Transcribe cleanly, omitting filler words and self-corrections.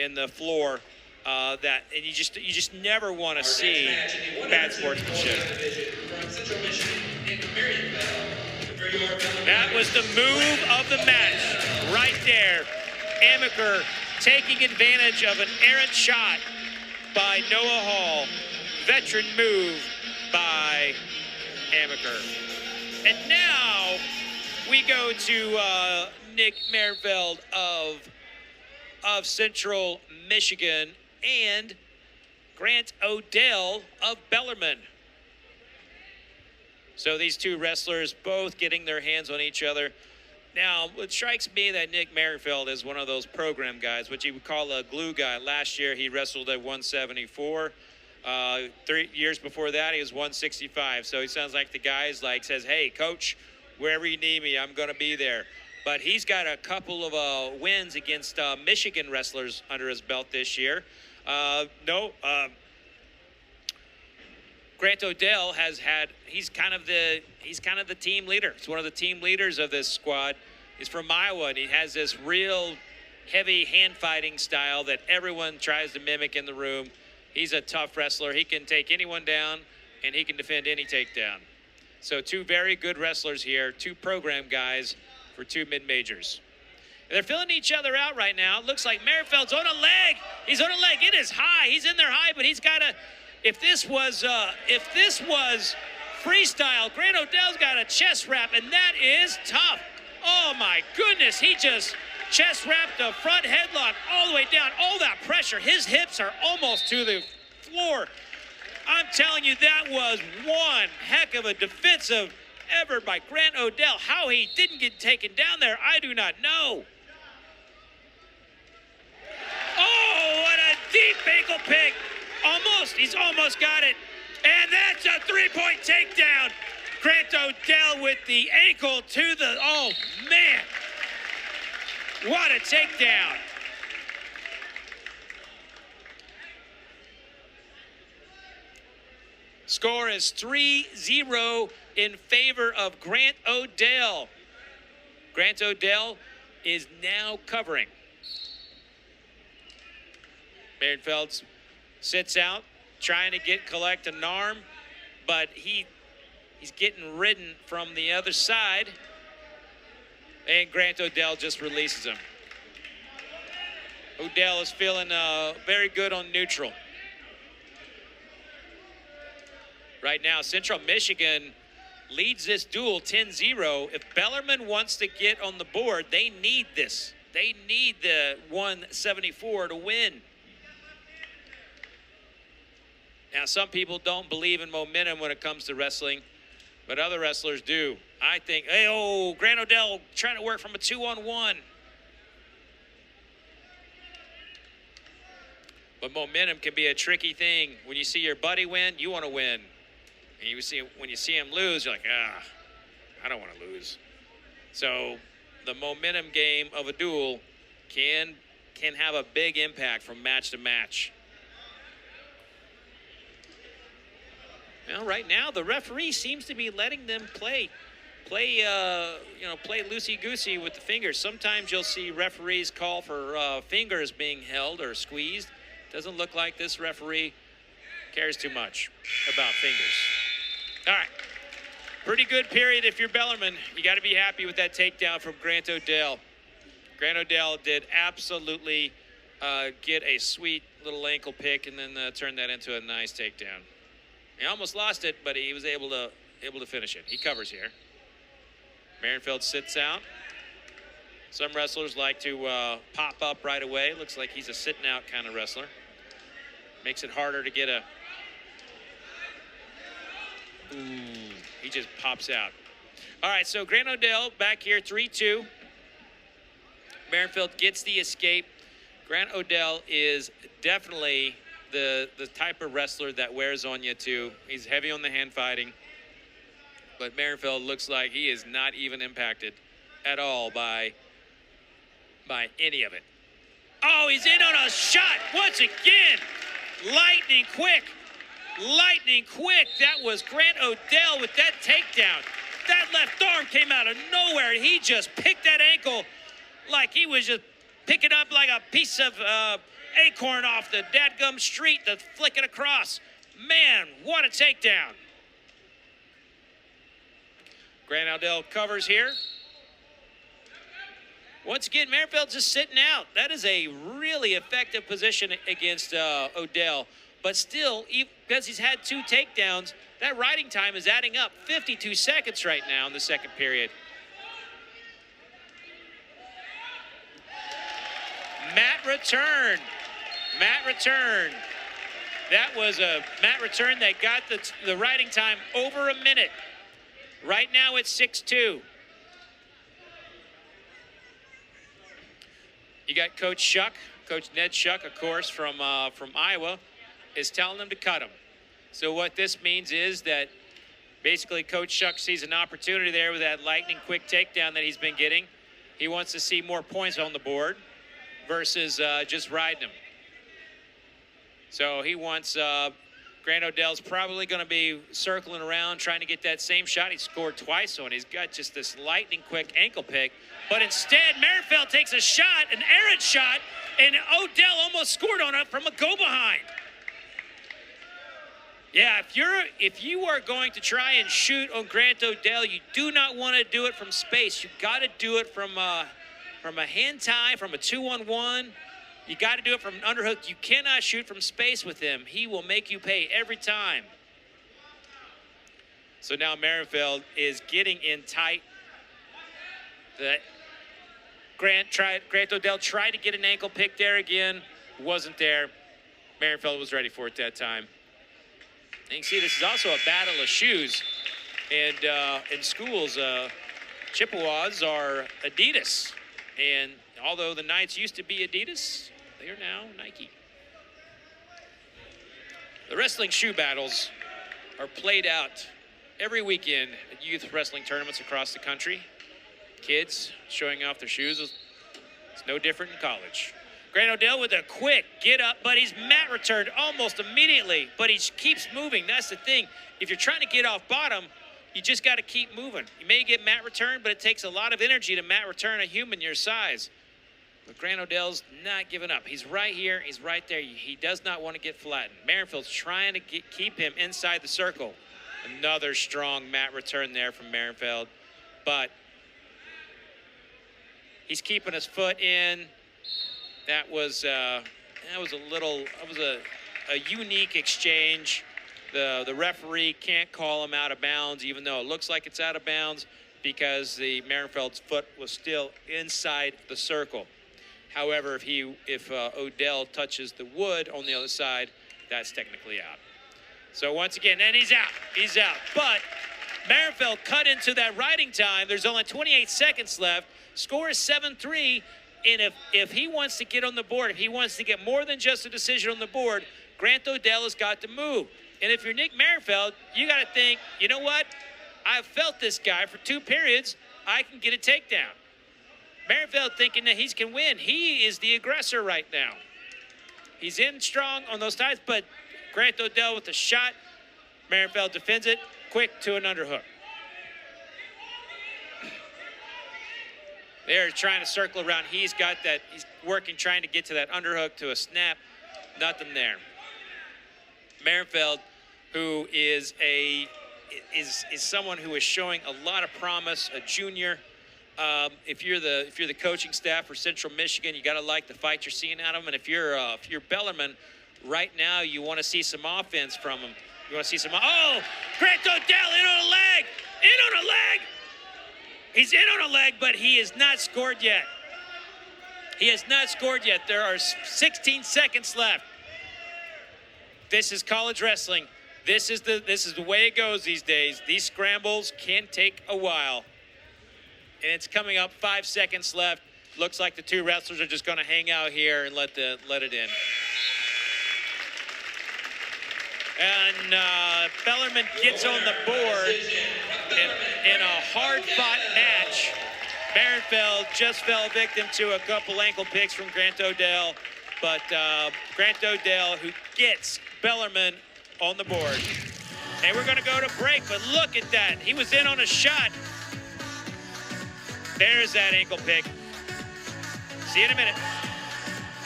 in the floor and you just never want to see bad sportsmanship. That was the move of the match right there. Amaker taking advantage of an errant shot by Noah Hall. Veteran move by Amaker. And now we go to Nick Marienfeld of Central Michigan and Grant Odell of Bellarmine. So these two wrestlers both getting their hands on each other. Now, it strikes me that Nick Marienfeld is one of those program guys, which you would call a glue guy. Last year, he wrestled at 174. 3 years before that, he was 165. So he sounds like the guy says, hey, coach, wherever you need me, I'm going to be there. But he's got a couple of wins against Michigan wrestlers under his belt this year. Grant Odell he's kind of the team leader. He's one of the team leaders of this squad. He's from Iowa, and he has this real heavy hand fighting style that everyone tries to mimic in the room. He's a tough wrestler. He can take anyone down, and he can defend any takedown. So two very good wrestlers here, two program guys for two mid-majors. And they're filling each other out right now. It looks like Marienfeld's on a leg. He's on a leg. It is high. He's in there high, but he's got to. If this was freestyle, Grant Odell's got a chest wrap, and that is tough. Oh my goodness, he just chest wrapped the front headlock all the way down. All that pressure. His hips are almost to the floor. I'm telling you, that was one heck of a defensive effort by Grant Odell. How he didn't get taken down there, I do not know. Oh, what a deep ankle pick. He's almost got it. And that's a three-point takedown. Grant Odell with the ankle to the, oh man. What a takedown. Score is 3-0 in favor of Grant Odell. Grant Odell is now covering. Marienfeld sits out, trying to collect an arm, but he's getting ridden from the other side, and Grant Odell just releases him. Odell is feeling very good on neutral. Right now, Central Michigan leads this duel 10-0. If Bellarmine wants to get on the board, they need this. They need the 174 to win. Now, some people don't believe in momentum when it comes to wrestling, but other wrestlers do. I think, Grant Odell trying to work from a 2-on-1. But momentum can be a tricky thing. When you see your buddy win, you want to win. And when you see him lose, you're like, I don't want to lose. So the momentum game of a duel can have a big impact from match to match. Well, right now the referee seems to be letting them play loosey-goosey with the fingers. Sometimes you'll see referees call for fingers being held or squeezed. Doesn't look like this referee cares too much about fingers. All right, pretty good period if you're Bellarmine. You got to be happy with that takedown from Grant Odell. Grant Odell did absolutely get a sweet little ankle pick and then turn that into a nice takedown. He almost lost it, but he was able to finish it. He covers here. Marienfeld sits out. Some wrestlers like to pop up right away. Looks like he's a sitting out kind of wrestler. Makes it harder to get a... Ooh, he just pops out. All right, so Grant Odell back here, 3-2. Marienfeld gets the escape. Grant Odell is definitely the type of wrestler that wears on you too. He's heavy on the hand fighting, but Marienfeld looks like he is not even impacted at all by any of it. Oh, he's in on a shot once again. Lightning quick. That was Grant Odell with that takedown. That left arm came out of nowhere, and he just picked that ankle like he was just pick it up like a piece of acorn off the dadgum street to flick it across. Man, what a takedown. Grant Odell covers here. Once again, Marienfeld's just sitting out. That is a really effective position against Odell. But still, because he's had 2 takedowns, that riding time is adding up. 52 seconds right now in the second period. Matt return. That was a Matt return that got the riding time over a minute. Right now it's 6-2. You got Coach Shuck, Coach Ned Shuck, of course, from Iowa, is telling them to cut him. So what this means is that basically Coach Shuck sees an opportunity there with that lightning quick takedown that he's been getting. He wants to see more points on the board versus just riding him. So he wants Grant Odell's probably going to be circling around trying to get that same shot. He scored twice on. He's got just this lightning quick ankle pick. But instead, Marienfeld takes a shot, an errant shot, and Odell almost scored on it from a go-behind. Yeah, if you are going to try and shoot on Grant Odell, you do not want to do it from space. You got to do it from a hand tie, from a 2-on-1. You got to do it from an underhook. You cannot shoot from space with him. He will make you pay every time. So now Marienfeld is getting in tight. Grant Odell tried to get an ankle pick there again. Wasn't there. Marienfeld was ready for it that time. And you can see this is also a battle of shoes. And in schools, Chippewas are Adidas. And although the Knights used to be Adidas, they are now Nike. The wrestling shoe battles are played out every weekend at youth wrestling tournaments across the country. Kids showing off their shoes. It's no different in college. Grant Odell with a quick get up, but he's mat returned almost immediately, but he keeps moving. That's the thing. If you're trying to get off bottom, you just got to keep moving. You may get mat returned, but it takes a lot of energy to mat return a human your size. But Grant Odell's not giving up. He's right here. He's right there. He does not want to get flattened. Marienfeld's trying to keep him inside the circle. Another strong mat return there from Marienfeld. But he's keeping his foot in. That was a unique exchange. The referee can't call him out of bounds, even though it looks like it's out of bounds, because the Marienfeld's foot was still inside the circle. However, if Odell touches the wood on the other side, that's technically out. So once again, and he's out. He's out. But Marienfeld cut into that riding time. There's only 28 seconds left. Score is 7-3. And if he wants to get on the board, if he wants to get more than just a decision on the board, Grant Odell has got to move. And if you're Nick Marienfeld, you got to think, you know what? I've felt this guy for 2 periods. I can get a takedown. Marienfeld thinking that he can win. He is the aggressor right now. He's in strong on those ties, but Grant Odell with a shot. Marienfeld defends it quick to an underhook. They're trying to circle around. He's got that. He's working, trying to get to that underhook to a snap. Nothing there. Marienfeld, who is someone who is showing a lot of promise, a junior. If you're the coaching staff for Central Michigan, you got to like the fight you're seeing out of him. And if you're Bellarmine, right now you want to see some offense from him. You want to see some. Oh, Grant Odell in on a leg, in on a leg. He's in on a leg, but he has not scored yet. He has not scored yet. There are 16 seconds left. This is college wrestling. This is the way it goes these days. These scrambles can take a while. And it's coming up, 5 seconds left. Looks like the 2 wrestlers are just going to hang out here and let it in. And Bellarmine gets on the board in a hard-fought match. Marienfeld just fell victim to a couple ankle picks from Grant Odell. But Grant Odell, who gets Bellarmine on the board. And we're going to go to break, but look at that. He was in on a shot. There's that ankle pick. See you in a minute.